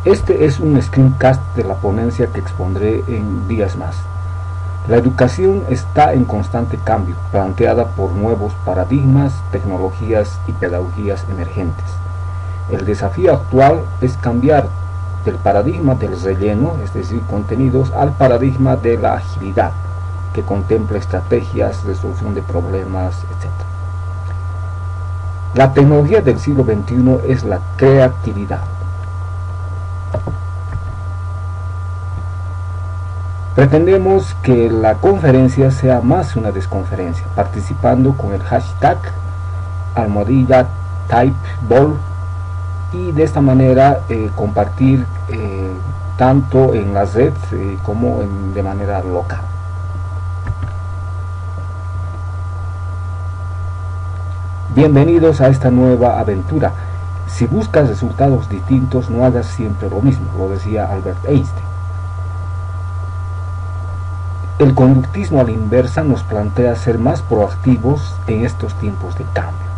Este es un screencast de la ponencia que expondré en días más. La educación está en constante cambio, planteada por nuevos paradigmas, tecnologías y pedagogías emergentes. El desafío actual es cambiar del paradigma del relleno, es decir, contenidos, al paradigma de la agilidad, que contempla estrategias, resolución de problemas, etc. La tecnología del siglo XXI es la creatividad. Pretendemos que la conferencia sea más una desconferencia, participando con el hashtag #TypeBall y de esta manera compartir tanto en la red como de manera local. Bienvenidos a esta nueva aventura. Si buscas resultados distintos, no hagas siempre lo mismo, lo decía Albert Einstein. El conductismo a la inversa nos plantea ser más proactivos en estos tiempos de cambio.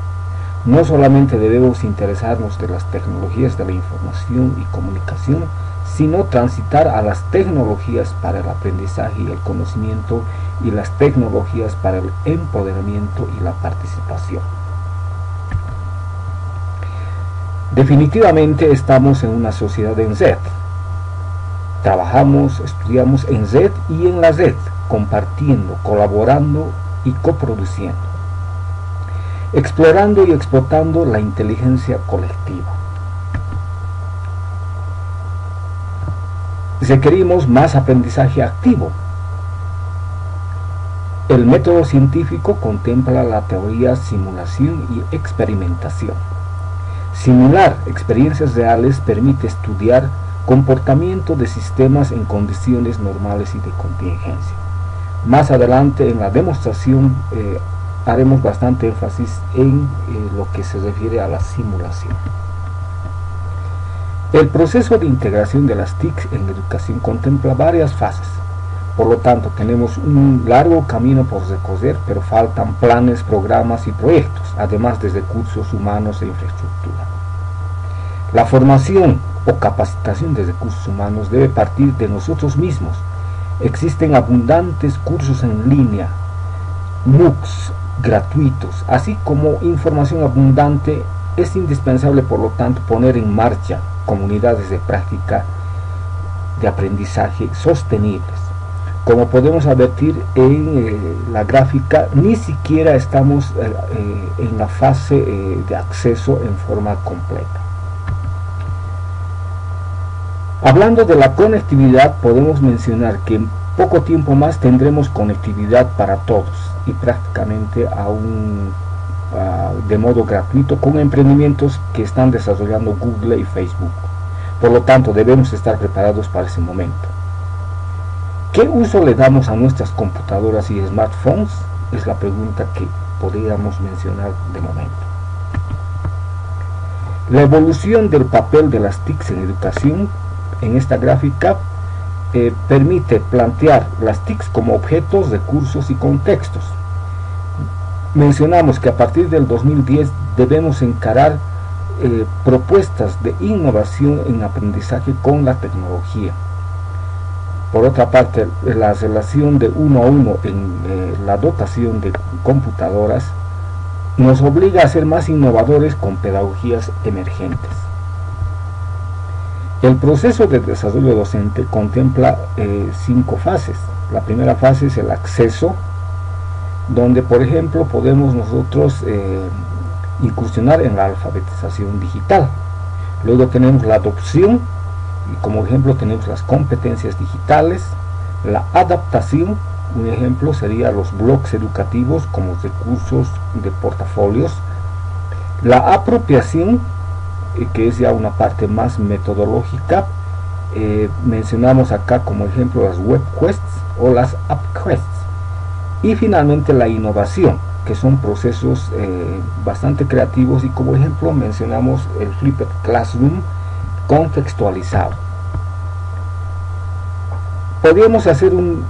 No solamente debemos interesarnos de las tecnologías de la información y comunicación, sino transitar a las tecnologías para el aprendizaje y el conocimiento y las tecnologías para el empoderamiento y la participación. Definitivamente estamos en una sociedad en red. Trabajamos, estudiamos en red y en la red, compartiendo, colaborando y coproduciendo, explorando y explotando la inteligencia colectiva. Requerimos más aprendizaje activo. El método científico contempla la teoría simulación y experimentación. Simular experiencias reales permite estudiar comportamiento de sistemas en condiciones normales y de contingencia. Más adelante en la demostración haremos bastante énfasis en lo que se refiere a la simulación. El proceso de integración de las TIC en educación contempla varias fases. Por lo tanto, tenemos un largo camino por recorrer, pero faltan planes, programas y proyectos, además de recursos humanos e infraestructura. La formación o capacitación de recursos humanos debe partir de nosotros mismos. Existen abundantes cursos en línea, MOOCs gratuitos, así como información abundante. Es indispensable, por lo tanto, poner en marcha comunidades de práctica de aprendizaje sostenibles. Como podemos advertir en la gráfica, ni siquiera estamos en la fase de acceso en forma completa. Hablando de la conectividad, podemos mencionar que en poco tiempo más tendremos conectividad para todos y prácticamente de modo gratuito con emprendimientos que están desarrollando Google y Facebook. Por lo tanto, debemos estar preparados para ese momento. ¿Qué uso le damos a nuestras computadoras y smartphones? Es la pregunta que podríamos mencionar de momento. La evolución del papel de las TICs en educación en esta gráfica permite plantear las TICs como objetos, recursos y contextos. Mencionamos que a partir del 2010 debemos encarar propuestas de innovación en aprendizaje con la tecnología. Por otra parte, la relación de uno a uno en la dotación de computadoras nos obliga a ser más innovadores con pedagogías emergentes. El proceso de desarrollo docente contempla 5 fases. La primera fase es el acceso, donde por ejemplo podemos nosotros incursionar en la alfabetización digital. Luego tenemos la adopción, y como ejemplo tenemos las competencias digitales. La adaptación, un ejemplo sería los blogs educativos como recursos de portafolios. La apropiación, que es ya una parte más metodológica, mencionamos acá como ejemplo las web quests o las app quests. Y finalmente la innovación, que son procesos bastante creativos, y como ejemplo mencionamos el Flipped Classroom contextualizado. Podríamos hacer un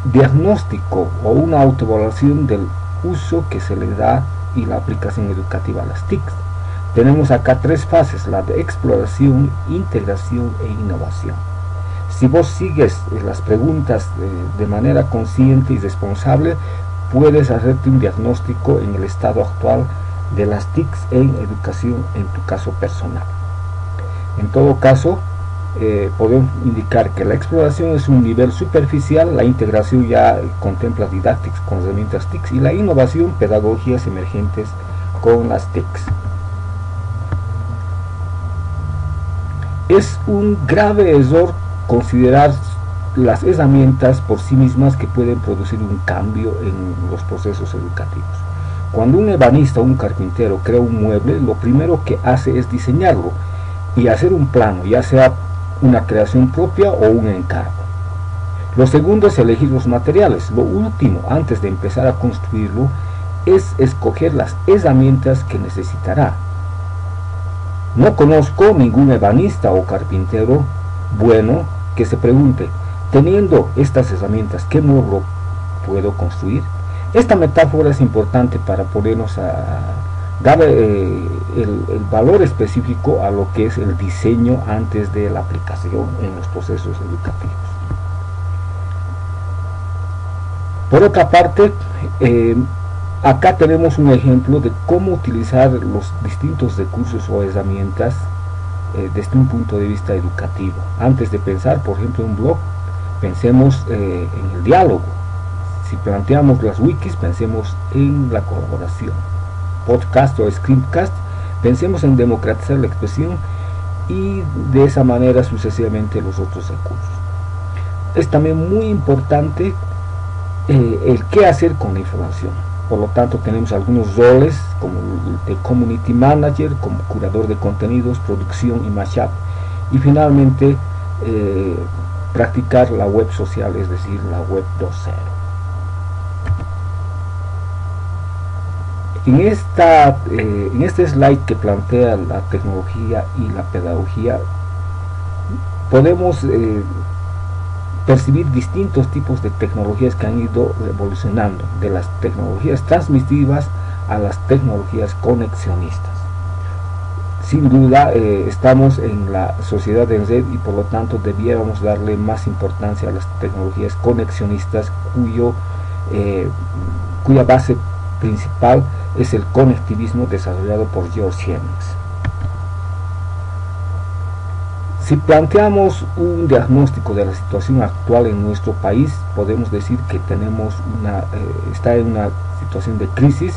diagnóstico o una autoevaluación del uso que se le da y la aplicación educativa a las TICs. Tenemos acá tres fases: la de exploración, integración e innovación. Si vos sigues las preguntas de manera consciente y responsable, puedes hacerte un diagnóstico en el estado actual de las TICs en educación en tu caso personal. En todo caso, podemos indicar que la exploración es un nivel superficial, la integración ya contempla didácticas con herramientas TICs y la innovación, pedagogías emergentes con las TICs. Es un grave error considerar las herramientas por sí mismas que pueden producir un cambio en los procesos educativos. Cuando un ebanista o un carpintero crea un mueble, lo primero que hace es diseñarlo y hacer un plano, ya sea una creación propia o un encargo. Lo segundo es elegir los materiales. Lo último, antes de empezar a construirlo, es escoger las herramientas que necesitará. No conozco ningún ebanista o carpintero bueno que se pregunte, teniendo estas herramientas, ¿qué mueble puedo construir? Esta metáfora es importante para ponernos a dar el valor específico a lo que es el diseño antes de la aplicación en los procesos educativos. Por otra parte, acá tenemos un ejemplo de cómo utilizar los distintos recursos o herramientas desde un punto de vista educativo. Antes de pensar, por ejemplo, en un blog, pensemos en el diálogo. Si planteamos las wikis, pensemos en la colaboración. Podcast o screencast, pensemos en democratizar la expresión y de esa manera sucesivamente los otros recursos. Es también muy importante el qué hacer con la información. Por lo tanto, tenemos algunos roles como el de community manager, como curador de contenidos, producción y mashup, y finalmente practicar la web social, es decir, la web 2.0. En este slide que plantea la tecnología y la pedagogía, podemos percibir distintos tipos de tecnologías que han ido evolucionando, de las tecnologías transmisivas a las tecnologías conexionistas. Sin duda estamos en la sociedad en red y por lo tanto debiéramos darle más importancia a las tecnologías conexionistas cuya base principal es el conectivismo desarrollado por George Jennings. Si planteamos un diagnóstico de la situación actual en nuestro país, podemos decir que está en una situación de crisis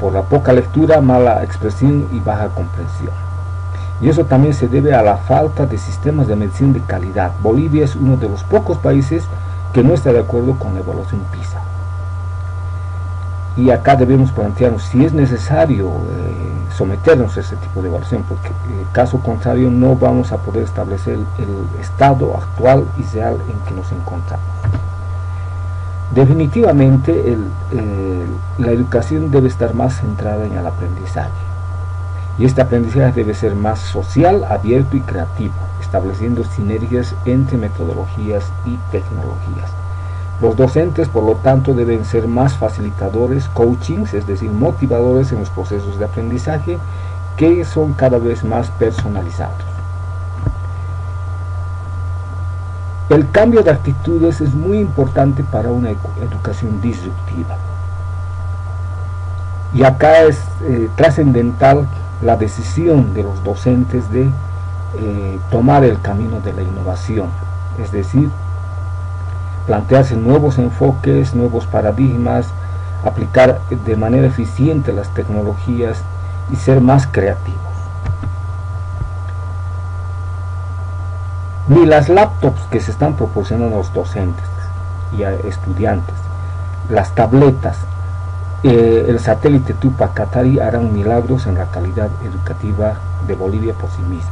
por la poca lectura, mala expresión y baja comprensión. Y eso también se debe a la falta de sistemas de medición de calidad. Bolivia es uno de los pocos países que no está de acuerdo con la evaluación PISA. Y acá debemos plantearnos si es necesario someternos a ese tipo de evaluación, porque caso contrario no vamos a poder establecer el estado actual y real en que nos encontramos. Definitivamente la educación debe estar más centrada en el aprendizaje, y este aprendizaje debe ser más social, abierto y creativo, estableciendo sinergias entre metodologías y tecnologías. Los docentes, por lo tanto, deben ser más facilitadores, coachings, es decir, motivadores en los procesos de aprendizaje que son cada vez más personalizados. El cambio de actitudes es muy importante para una educación disruptiva. Y acá es trascendental la decisión de los docentes de tomar el camino de la innovación, es decir, plantearse nuevos enfoques, nuevos paradigmas, aplicar de manera eficiente las tecnologías y ser más creativos. Ni las laptops que se están proporcionando a los docentes y a estudiantes, las tabletas, el satélite Tupac Katari harán milagros en la calidad educativa de Bolivia por sí misma.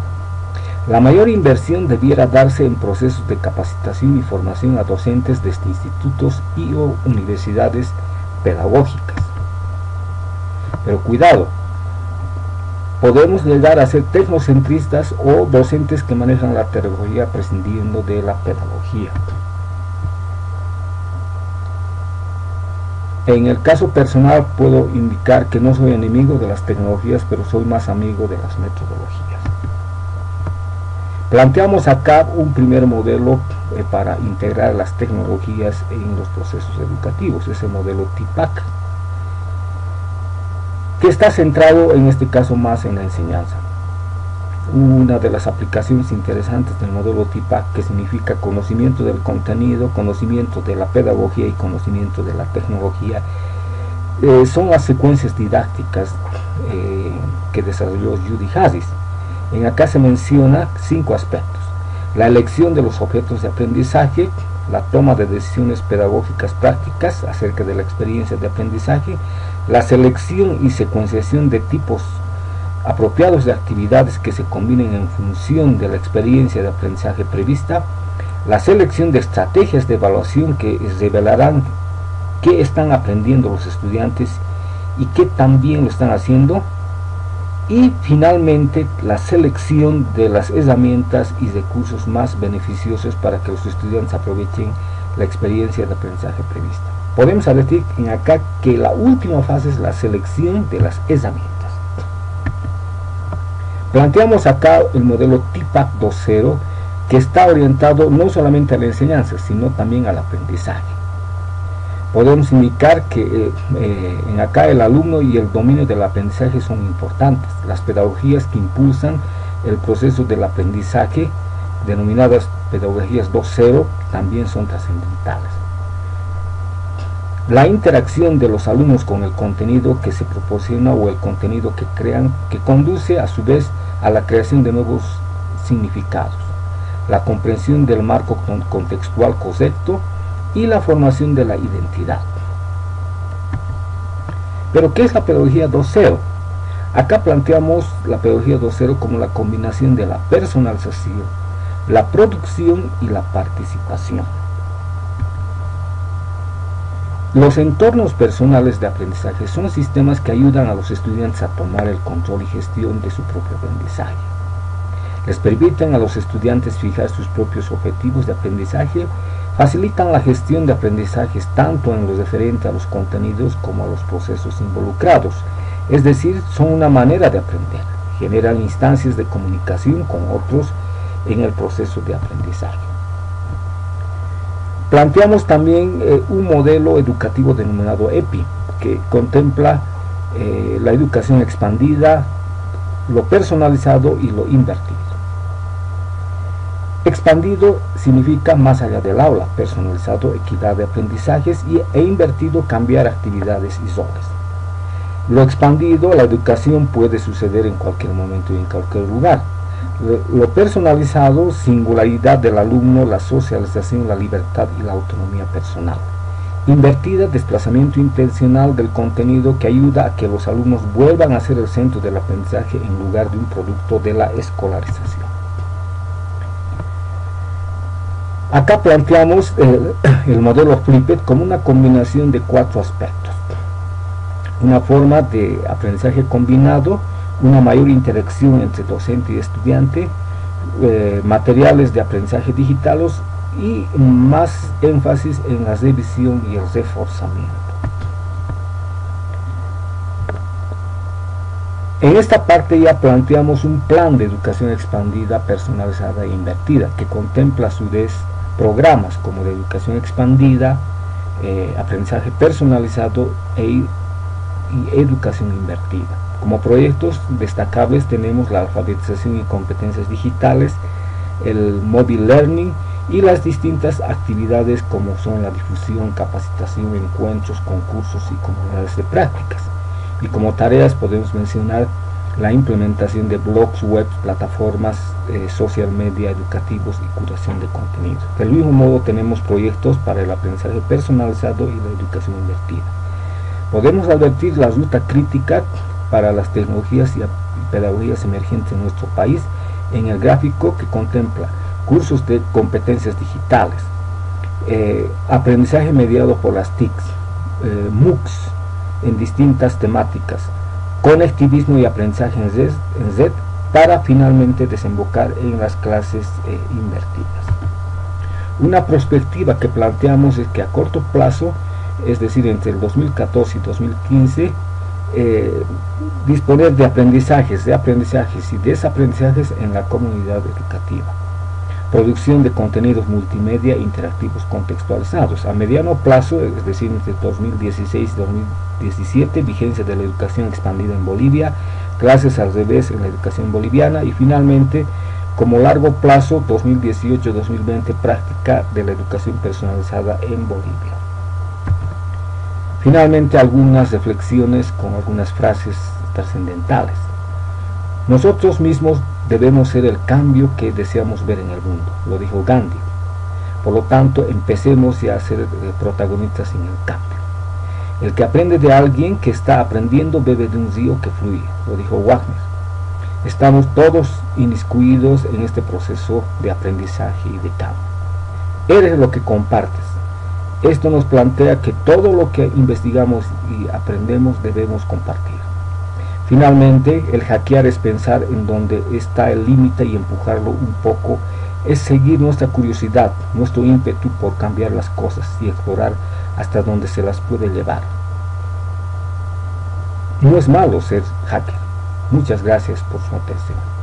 La mayor inversión debiera darse en procesos de capacitación y formación a docentes de institutos y o universidades pedagógicas. Pero cuidado, podemos llegar a ser tecnocentristas o docentes que manejan la tecnología prescindiendo de la pedagogía. En el caso personal puedo indicar que no soy enemigo de las tecnologías, pero soy más amigo de las metodologías. Planteamos acá un primer modelo para integrar las tecnologías en los procesos educativos, ese modelo TIPAC, que está centrado en este caso más en la enseñanza. Una de las aplicaciones interesantes del modelo TIPAC, que significa conocimiento del contenido, conocimiento de la pedagogía y conocimiento de la tecnología, son las secuencias didácticas que desarrolló Judy Hadis. En acá se menciona 5 aspectos: la elección de los objetos de aprendizaje, la toma de decisiones pedagógicas prácticas acerca de la experiencia de aprendizaje, la selección y secuenciación de tipos apropiados de actividades que se combinen en función de la experiencia de aprendizaje prevista, la selección de estrategias de evaluación que revelarán qué están aprendiendo los estudiantes y qué también lo están haciendo, y finalmente la selección de las herramientas y recursos más beneficiosos para que los estudiantes aprovechen la experiencia de aprendizaje prevista. Podemos advertir en acá que la última fase es la selección de las herramientas. Planteamos acá el modelo TIPAC 2.0, que está orientado no solamente a la enseñanza, sino también al aprendizaje. Podemos indicar que en acá el alumno y el dominio del aprendizaje son importantes. Las pedagogías que impulsan el proceso del aprendizaje, denominadas pedagogías 2.0, también son trascendentales. La interacción de los alumnos con el contenido que se proporciona o el contenido que crean, que conduce a su vez a la creación de nuevos significados, la comprensión del marco contextual correcto y la formación de la identidad. Pero ¿qué es la pedagogía 2.0? Acá planteamos la pedagogía 2.0 como la combinación de la personalización, la producción y la participación. Los entornos personales de aprendizaje son sistemas que ayudan a los estudiantes a tomar el control y gestión de su propio aprendizaje. Les permiten a los estudiantes fijar sus propios objetivos de aprendizaje, facilitan la gestión de aprendizajes tanto en lo referente a los contenidos como a los procesos involucrados, es decir, son una manera de aprender, generan instancias de comunicación con otros en el proceso de aprendizaje. Planteamos también un modelo educativo denominado EPI, que contempla la educación expandida, lo personalizado y lo invertido. Expandido significa más allá del aula, personalizado equidad de aprendizajes e invertido cambiar actividades y roles. Lo expandido, la educación puede suceder en cualquier momento y en cualquier lugar. Lo personalizado, singularidad del alumno, la socialización, la libertad y la autonomía personal. Invertida, desplazamiento intencional del contenido que ayuda a que los alumnos vuelvan a ser el centro del aprendizaje en lugar de un producto de la escolarización. Acá planteamos el modelo Flipped como una combinación de 4 aspectos. Una forma de aprendizaje combinado, una mayor interacción entre docente y estudiante, materiales de aprendizaje digitales y más énfasis en la revisión y el reforzamiento. En esta parte ya planteamos un plan de educación expandida, personalizada e invertida, que contempla a su vez programas como de educación expandida, aprendizaje personalizado y educación invertida. Como proyectos destacables tenemos la alfabetización y competencias digitales, el mobile learning y las distintas actividades como son la difusión, capacitación, encuentros, concursos y comunidades de prácticas. Y como tareas podemos mencionar la implementación de blogs web, plataformas, social media educativos y curación de contenido. Del mismo modo tenemos proyectos para el aprendizaje personalizado y la educación invertida. Podemos advertir la ruta crítica para las tecnologías y pedagogías emergentes en nuestro país en el gráfico, que contempla cursos de competencias digitales, aprendizaje mediado por las TICs, MOOCs en distintas temáticas, conectivismo y aprendizaje en red para finalmente desembocar en las clases invertidas. Una perspectiva que planteamos es que a corto plazo es decir, entre el 2014 y 2015, disponer de aprendizajes y desaprendizajes en la comunidad educativa. Producción de contenidos multimedia interactivos contextualizados. A mediano plazo, es decir, entre 2016 y 2017, vigencia de la educación expandida en Bolivia, clases al revés en la educación boliviana, y finalmente, como largo plazo, 2018-2020, práctica de la educación personalizada en Bolivia. Finalmente, algunas reflexiones con algunas frases trascendentales. Nosotros mismos debemos ser el cambio que deseamos ver en el mundo, lo dijo Gandhi. Por lo tanto, empecemos ya a ser protagonistas en el cambio. El que aprende de alguien que está aprendiendo bebe de un río que fluye, lo dijo Wagner. Estamos todos inmiscuidos en este proceso de aprendizaje y de cambio. Eres lo que compartes. Esto nos plantea que todo lo que investigamos y aprendemos debemos compartir. Finalmente, el hackear es pensar en dónde está el límite y empujarlo un poco, es seguir nuestra curiosidad, nuestro ímpetu por cambiar las cosas y explorar hasta donde se las puede llevar. No es malo ser hacker. Muchas gracias por su atención.